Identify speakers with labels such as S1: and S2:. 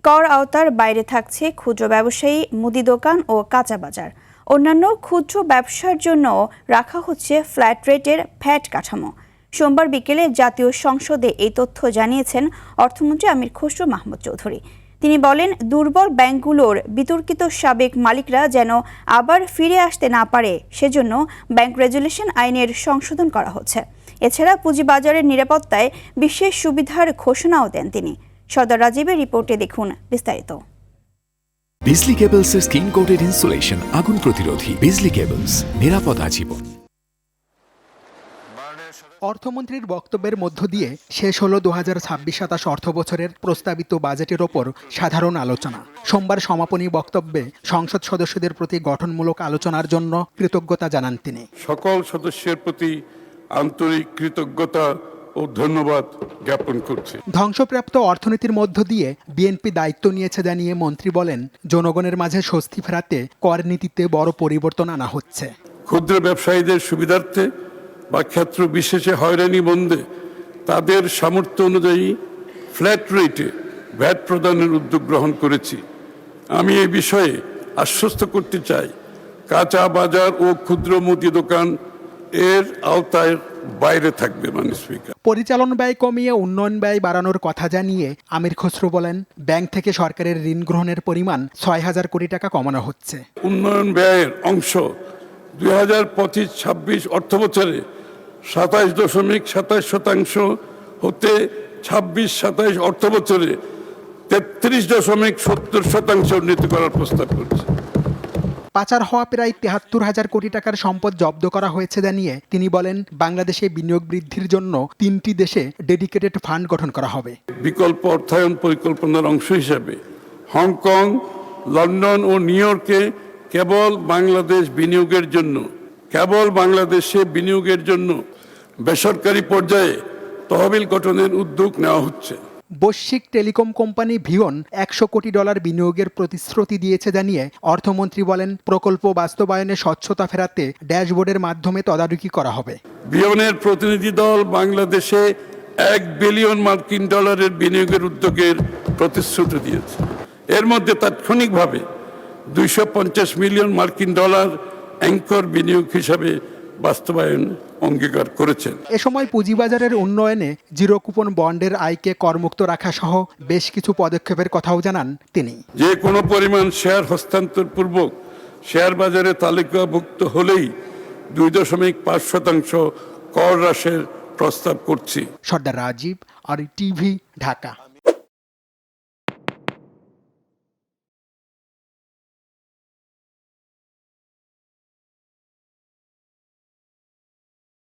S1: কর আওতার বাইরে থাকছে ক্ষুদ্র ব্যবসায়ী, মুদি দোকান ও কাঁচা বাজার। অন্যান্য ক্ষুদ্র ব্যবসার জন্য রাখা হচ্ছে ফ্ল্যাট রেটের ভ্যাট কাঠামো। সোমবার বিকেলে জাতীয় সংসদে এই তথ্য জানিয়েছেন অর্থমন্ত্রী আমির খসরু মাহমুদ চৌধুরী। তিনি বলেন, দুর্বল ব্যাংকগুলোর বিতর্কিত সাবেক মালিকরা যেন আবার ফিরে আসতে না পারে সেজন্য ব্যাংক রেজুলেশন আইনের সংশোধন করা হচ্ছে। এছাড়া পুঁজিবাজারের নিরাপত্তায় বিশেষ সুবিধার ঘোষণাও দেন তিনি। সর্দার রাজীবের রিপোর্টে দেখুন বিস্তারিত।
S2: বিজলি কেবলসের স্কিন কোটেড ইনসুলেশন আগুন প্রতিরোধী। বিজলি কেবলস, নিরাপদ আজীবন।
S3: অর্থমন্ত্রীর বক্তব্যের মধ্য দিয়ে শেষ হলো 2026-27 অর্থ বছরের প্রস্তাবিত বাজেটের ওপর সাধারণ আলোচনা। সোমবার সমাপনী বক্তব্যে সংসদ সদস্যদের প্রতি গঠনমূলক আলোচনার জন্য কৃতজ্ঞতা জানান তিনি।
S4: সকল সদস্যের প্রতি আন্তরিক কৃতজ্ঞতা ও ধন্যবাদ জ্ঞাপন করছি।
S3: ধ্বংসপ্রাপ্ত অর্থনীতির মধ্য দিয়ে বিএনপি দায়িত্ব নিয়েছে জানিয়ে মন্ত্রী বলেন, জনগণের মাঝে স্বস্তি ফেরাতে কর নীতিতে বড় পরিবর্তন আনা হচ্ছে।
S4: ক্ষুদ্র ব্যবসায়ীদের সুবিধার্থে বা ক্ষেত্র বিশেষে হয়রানি বন্ধে তাদের সামর্থ্য অনুযায়ী ফ্ল্যাট রেটে ভ্যাট প্রদানের উদ্যোগ গ্রহণ করেছি। আমি এই বিষয়ে আশ্বস্ত করতে চাই, কাঁচা বাজার ও ক্ষুদ্র মুদি দোকান এর আওতায় বাইরে থাকবে। স্পিকার,
S3: পরিচালন ব্যয় কমিয়ে উন্নয়ন ব্যয় বাড়ানোর কথা জানিয়ে আমির খসরু বলেন, ব্যাংক থেকে সরকারের ঋণ গ্রহণের পরিমাণ 6,000 কোটি টাকা কমানো হচ্ছে।
S4: উন্নয়ন ব্যয়ের অংশ 2025-26 অর্থ বছরে 27.27% হতে 26-27 অর্থ বছরে 33.70% উন্নীত করার প্রস্তাব করছে।
S3: পাচার হওয়া প্রায় 73,000 কোটি টাকার সম্পদ জব্দ করা হয়েছে জানিয়ে তিনি বলেন, বাংলাদেশে বিনিয়োগ বৃদ্ধির জন্য 3টি দেশে ডেডিকেটেড ফান্ড গঠন করা হবে।
S4: বিকল্প অর্থায়ন পরিকল্পনার অংশ হিসাবে হংকং, লন্ডন ও নিউ ইয়র্কে কেবল বাংলাদেশে বিনিয়োগের জন্য বেসরকারি পর্যায়ে তহবিল গঠনের উদ্যোগ নেওয়া হচ্ছে।
S3: বৈশ্বিক টেলিকম কোম্পানি ভিওন $100 কোটি বিনিয়োগের প্রতিশ্রুতি দিয়েছে জানিয়ে অর্থমন্ত্রী বলেন, প্রকল্প বাস্তবায়নে স্বচ্ছতা ফেরাতে ড্যাশবোর্ডের মাধ্যমে তদারকি করা হবে।
S4: ভিওনের প্রতিনিধি দল বাংলাদেশে $1 বিলিয়ন বিনিয়োগের উদ্যোগের প্রতিশ্রুতি দিয়েছে। এর মধ্যে তাৎক্ষণিকভাবে $250 মিলিয়ন অ্যাঙ্কর বিনিয়োগ হিসাবে বাস্তবায়ন অঙ্গীকার করেছেন।
S3: এ সময় পুঁজিবাজারের উন্নয়নে জিরো কুপন বন্ডের আয়কে করমুক্ত রাখা সহ বেশ কিছু পদক্ষেপের কথাও জানান তিনি।
S4: যে কোনো পরিমাণ শেয়ার হস্তান্তর পূর্বক শেয়ার বাজারে তালিকাভুক্ত হলেই 2.5% কর হ্রাসের প্রস্তাব করছি।
S3: সর্দার রাজীব, আর টিভি, ঢাকা।